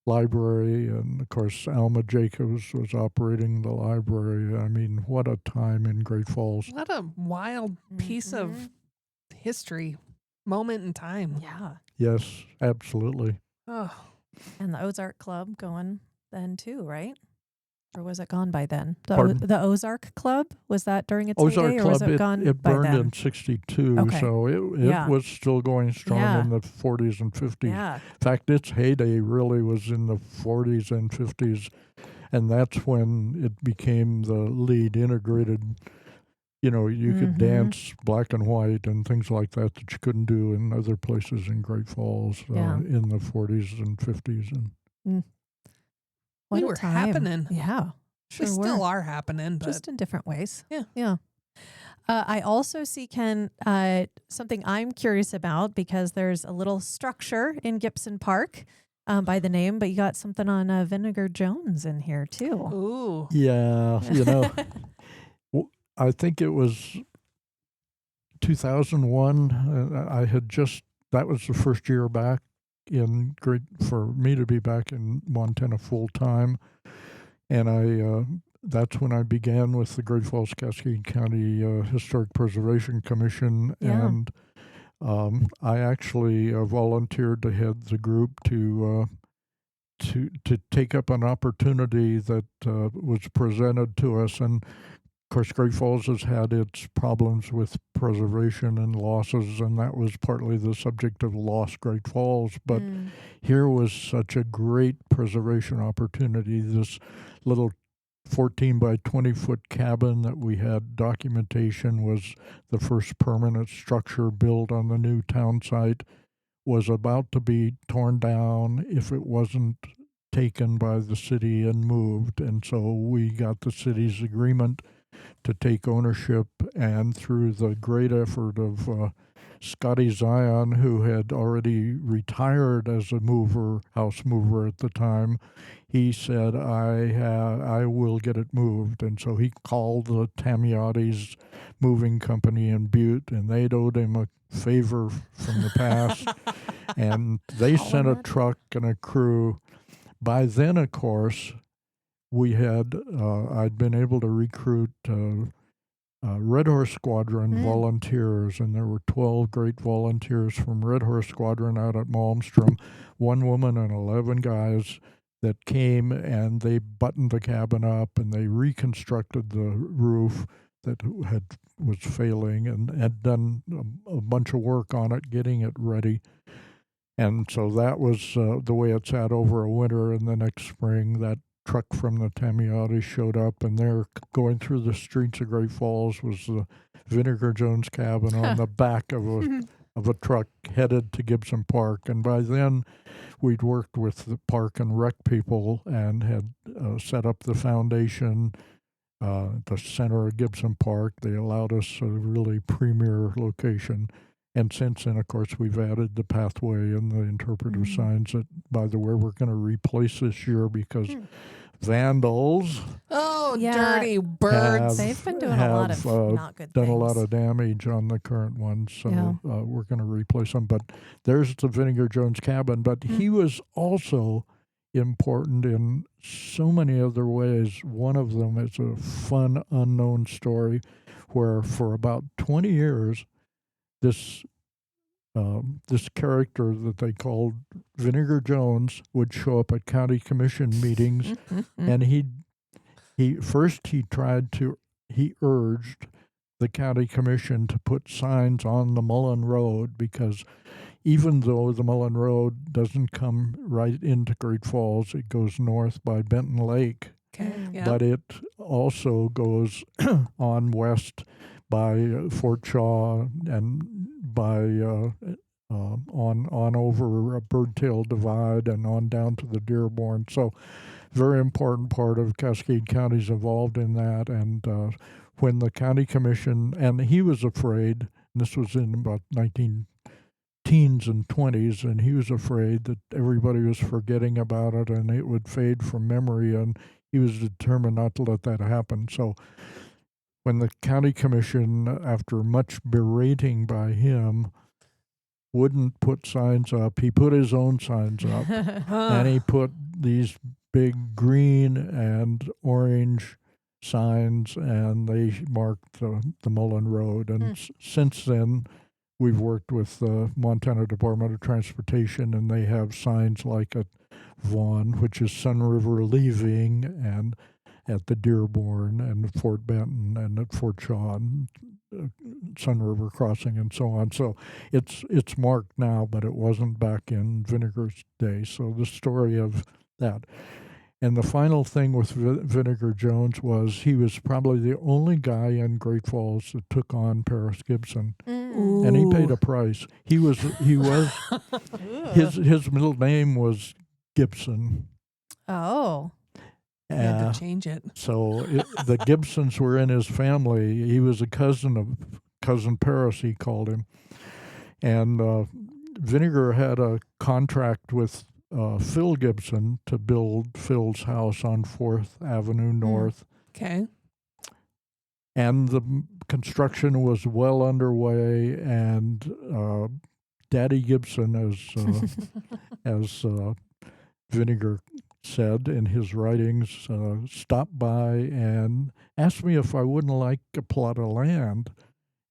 Speaker 4: library, and of course Alma Jacobs was operating the library. I mean, what a time in Great Falls.
Speaker 3: What a wild piece of history, moment in time.
Speaker 1: Yeah.
Speaker 4: Yes, absolutely.
Speaker 3: Oh,
Speaker 1: And the Ozark Club going then too, right? Or was it gone by then?
Speaker 4: Pardon?
Speaker 1: The Ozark Club, was that during its
Speaker 4: Ozark
Speaker 1: heyday, or was
Speaker 4: Club,
Speaker 1: it gone
Speaker 4: it
Speaker 1: by
Speaker 4: burned
Speaker 1: then?
Speaker 4: in 62,
Speaker 1: Okay.
Speaker 4: so it
Speaker 1: Yeah.
Speaker 4: was still going strong
Speaker 1: Yeah.
Speaker 4: in the 40s and 50s.
Speaker 1: Yeah.
Speaker 4: In fact, its heyday really was in the 40s and 50s, and that's when it became the lead integrated. You could dance black and white and things like that you couldn't do in other places in Great Falls in the 40s and 50s. And
Speaker 1: What
Speaker 3: we
Speaker 1: a
Speaker 3: were
Speaker 1: time.
Speaker 3: happening.
Speaker 1: Yeah.
Speaker 3: We
Speaker 1: Sure
Speaker 3: still
Speaker 1: were.
Speaker 3: are happening, but
Speaker 1: Just in different ways.
Speaker 3: Yeah.
Speaker 1: Yeah. I also see, Ken, something I'm curious about, because there's a little structure in Gibson Park by the name, but you got something on Vinegar Jones in here too.
Speaker 3: ooh,
Speaker 4: yeah, I think it was 2001. That was the first year back for me to be back in Montana full time. And that's when I began with the Great Falls Cascade County Historic Preservation Commission.
Speaker 1: Yeah.
Speaker 4: And I actually volunteered to head the group to take up an opportunity that was presented to us. And of course, Great Falls has had its problems with preservation and losses, and that was partly the subject of Lost Great Falls. But here was such a great preservation opportunity. This little 14 by 20 foot cabin that we had documentation was the first permanent structure built on the new town site, was about to be torn down if it wasn't taken by the city and moved. And so we got the city's agreement to take ownership, and through the great effort of Scotty Zion, who had already retired as a house mover at the time, he said, I will get it moved. And so he called the Tamiotti's moving company in Butte, and they'd owed him a favor from the past. And they sent a truck and a crew. By then, of course, we had I'd been able to recruit Red Horse Squadron volunteers, and there were 12 great volunteers from Red Horse Squadron out at Malmstrom, 1 woman and 11 guys that came, and they buttoned the cabin up and they reconstructed the roof that was failing, and had done a bunch of work on it, getting it ready. And so that was the way it sat over a winter. And the next spring, that truck from the Tamiati showed up, and there, going through the streets of Great Falls, was the Vinegar Jones cabin on the back of a truck headed to Gibson Park. And by then, we'd worked with the park and rec people and had set up the foundation, the center of Gibson Park. They allowed us a really premier location. And since then, of course, we've added the pathway and the interpretive signs that, by the way, we're going to replace this year because vandals
Speaker 3: dirty birds.
Speaker 1: They've been doing a lot of not good
Speaker 4: done
Speaker 1: things.
Speaker 4: a lot of damage on the current ones, so we're going to replace them. But there's the Vinegar Jones cabin. But he was also important in so many other ways. One of them is a fun, unknown story where for about 20 years, this character that they called Vinegar Jones would show up at county commission meetings, and he urged the county commission to put signs on the Mullen Road, because even though the Mullen Road doesn't come right into Great Falls, it goes north by Benton Lake, but it also goes on west by Fort Shaw and by on over a Birdtail Divide and on down to the Dearborn. So very important part of Cascade County's involved in that. And when the county commission, and he was afraid, and this was in about 19 teens and 20s, and he was afraid that everybody was forgetting about it and it would fade from memory, and he was determined not to let that happen. So when the county commission, after much berating by him, wouldn't put signs up, he put his own signs up, and he put these big green and orange signs, and they marked the Mullen Road. And since then, we've worked with the Montana Department of Transportation, and they have signs like at Vaughan, which is Sun River leaving, and at the Dearborn and Fort Benton and at Fort Shaw and Sun River Crossing and so on. So it's marked now, but it wasn't back in Vinegar's day. So the story of that. And the final thing with Vinegar Jones was he was probably the only guy in Great Falls that took on Paris Gibson, and he paid a price. He was his middle name was Gibson.
Speaker 1: Oh.
Speaker 3: He had to change it.
Speaker 4: So the Gibsons were in his family. He was a cousin of Cousin Paris, he called him. And Vinegar had a contract with Phil Gibson to build Phil's house on 4th Avenue North.
Speaker 3: Okay.
Speaker 4: And the construction was well underway, and Daddy Gibson, as Vinegar said in his writings, stopped by and asked me if I wouldn't like a plot of land.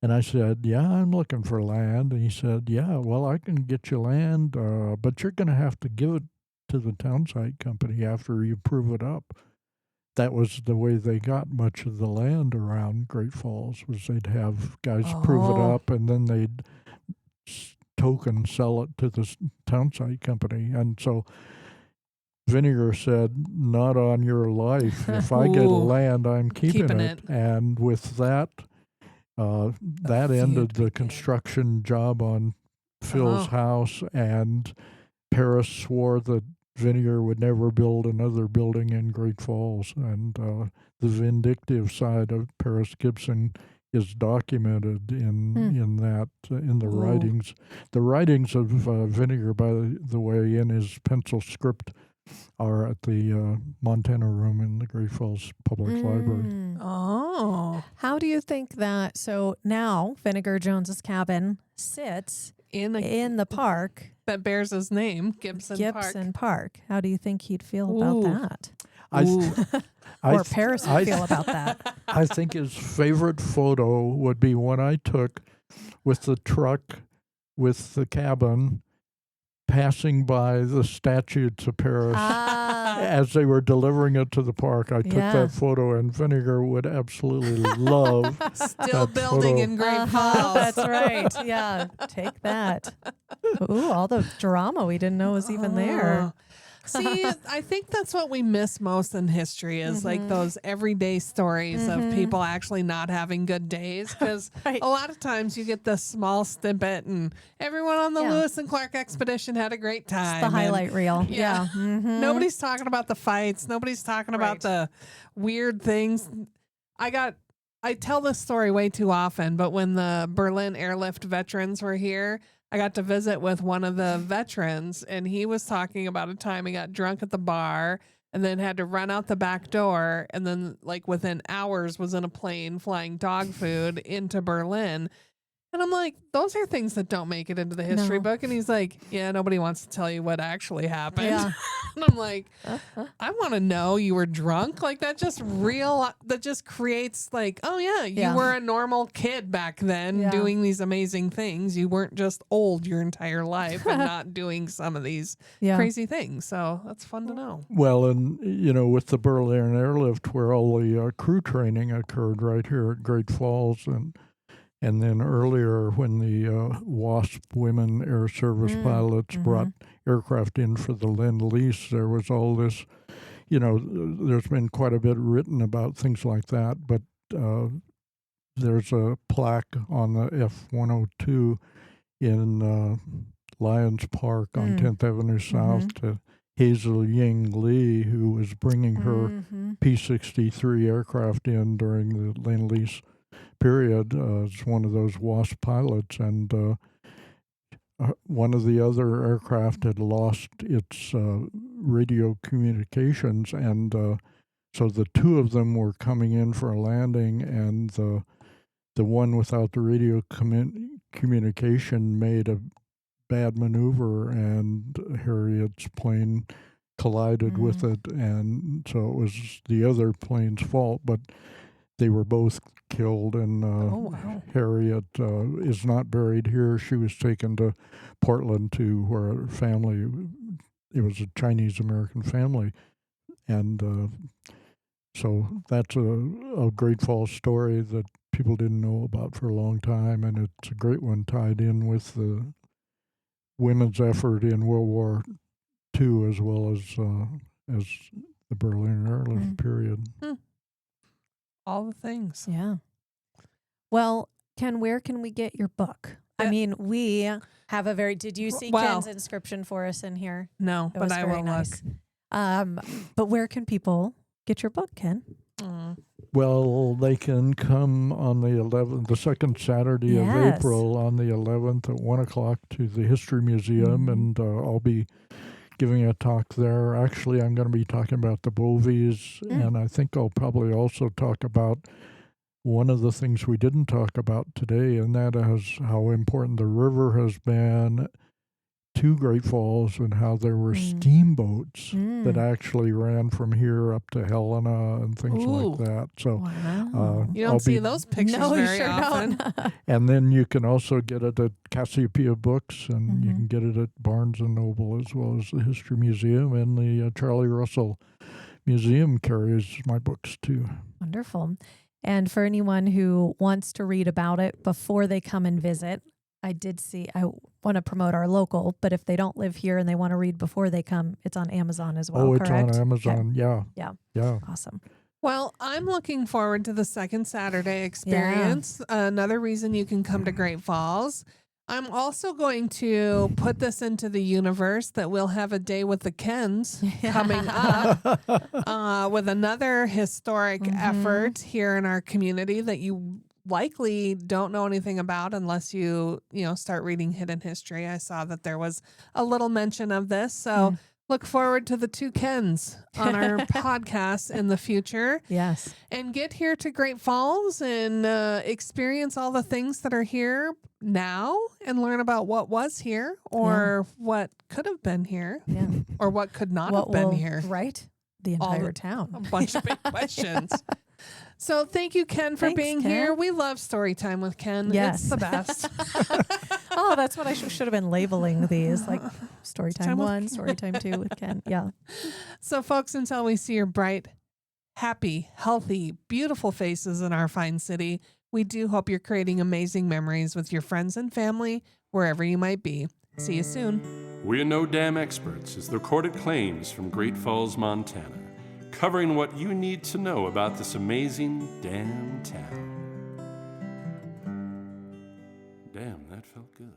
Speaker 4: And I said, yeah, I'm looking for land. And he said, yeah, well, I can get you land, but you're going to have to give it to the townsite company after you prove it up. That was the way they got much of the land around Great Falls, was they'd have guys prove it up, and then they'd token sell it to the townsite company. And so Vinegar said, not on your life. If I get land, I'm keeping it. And with that, that ended the construction job on Phil's house, and Paris swore that Vinegar would never build another building in Great Falls. And the vindictive side of Paris Gibson is documented in the writings. The writings of Vinegar, by the way, in his pencil script, are at the Montana Room in the Great Falls Public Library.
Speaker 3: Oh.
Speaker 1: How do you think that? So now Vinegar Jones's cabin sits in the park
Speaker 3: that bears his name, Gibson
Speaker 1: Park. How do you think he'd feel about that?
Speaker 3: Ooh.
Speaker 1: Or Paris would feel about that.
Speaker 4: I think his favorite photo would be one I took with the truck with the cabin passing by the statues of Paris as they were delivering it to the park. I took that photo, and Vinegar would absolutely love
Speaker 3: Still
Speaker 4: that
Speaker 3: building
Speaker 4: photo.
Speaker 3: in Great Falls.
Speaker 1: That's right. Yeah, take that. Ooh, all the drama we didn't know was even there.
Speaker 3: See, I think that's what we miss most in history is like those everyday stories of people actually not having good days. Because
Speaker 1: Right.
Speaker 3: a lot of times you get this small snippet and everyone on the Lewis and Clark expedition had a great time.
Speaker 1: It's the highlight reel.
Speaker 3: Yeah.
Speaker 1: Mhm.
Speaker 3: Nobody's talking about the fights. Nobody's talking about the weird things. I tell this story way too often, but when the Berlin airlift veterans were here, I got to visit with one of the veterans, and he was talking about a time he got drunk at the bar and then had to run out the back door, and then like within hours was in a plane flying dog food into Berlin. And I'm like, those are things that don't make it into the history book. And he's like, yeah, nobody wants to tell you what actually happened.
Speaker 1: Yeah.
Speaker 3: And I'm like, I want to know you were drunk. Like that just creates like, oh yeah, you were a normal kid back then doing these amazing things. You weren't just old your entire life and not doing some of these crazy things. So that's fun to know.
Speaker 4: Well, and, with the Berlin airlift where all the crew training occurred right here at Great Falls, and then earlier when the WASP women air service pilots brought aircraft in for the Lend-Lease, there was all this, there's been quite a bit written about things like that, but there's a plaque on the F-102 in Lions Park on 10th Avenue South to Hazel Ying Lee, who was bringing her P-63 aircraft in during the Lend-Lease period as one of those WASP pilots, and one of the other aircraft had lost its radio communications, and so the two of them were coming in for a landing, and the one without the radio communication made a bad maneuver, and Harriet's plane collided with it, and so it was the other plane's fault, but they were both killed, and Harriet is not buried here. She was taken to Portland to where her family, it was a Chinese-American family, and so that's a Great Falls story that people didn't know about for a long time, and it's a great one tied in with the women's effort in World War II as well as the Berlin airlift period.
Speaker 3: All the things.
Speaker 1: Yeah. Well, Ken, where can we get your book? I mean, we have a very. Did you see Ken's inscription for us in here?
Speaker 3: No, but I will
Speaker 1: look. But where can people get your book, Ken?
Speaker 4: Well, they can come on the 11th, the second Saturday of April on the 11th at 1 o'clock to the History Museum, and I'll be giving a talk there. Actually, I'm going to be talking about the Bovies, and I think I'll probably also talk about one of the things we didn't talk about today, and that is how important the river has been to Great Falls and how there were steamboats that actually ran from here up to Helena and things like that. So
Speaker 3: you don't see those pictures very often.
Speaker 4: And then you can also get it at Cassiopeia Books, and you can get it at Barnes & Noble as well as the History Museum, and the Charlie Russell Museum carries my books too.
Speaker 1: Wonderful. And for anyone who wants to read about it before they come and visit, I want to promote our local, but if they don't live here and they want to read before they come, it's on Amazon as well,
Speaker 4: correct?
Speaker 1: Correct?
Speaker 4: On Amazon,
Speaker 1: Yeah. Awesome.
Speaker 3: Well, I'm looking forward to the second Saturday experience. Another reason you can come to Great Falls. I'm also going to put this into the universe that we'll have a day with the Kens coming up with another historic effort here in our community that you likely don't know anything about unless you start reading Hidden History. I saw that there was a little mention of this. So look forward to the two Kens on our podcast in the future.
Speaker 1: Yes.
Speaker 3: And get here to Great Falls and experience all the things that are here now and learn about what was here or what could have been here or what could not have been here.
Speaker 1: Right. the
Speaker 3: all
Speaker 1: entire
Speaker 3: the-
Speaker 1: town.
Speaker 3: a bunch of big questions. So thank you, Ken, for
Speaker 1: Thanks,
Speaker 3: being
Speaker 1: Ken.
Speaker 3: here. We love story time with Ken.
Speaker 1: Yes.
Speaker 3: It's the best.
Speaker 1: Oh, that's what I should have been labeling these, like story time
Speaker 3: Time with
Speaker 1: 1, story time 2 with Ken. Yeah.
Speaker 3: So, folks, until we see your bright, happy, healthy, beautiful faces in our fine city, we do hope you're creating amazing memories with your friends and family wherever you might be. See you soon.
Speaker 2: We're No Dam Experts is the recorded claims from Great Falls, Montana, covering what you need to know about this amazing damn town. Damn, that felt good.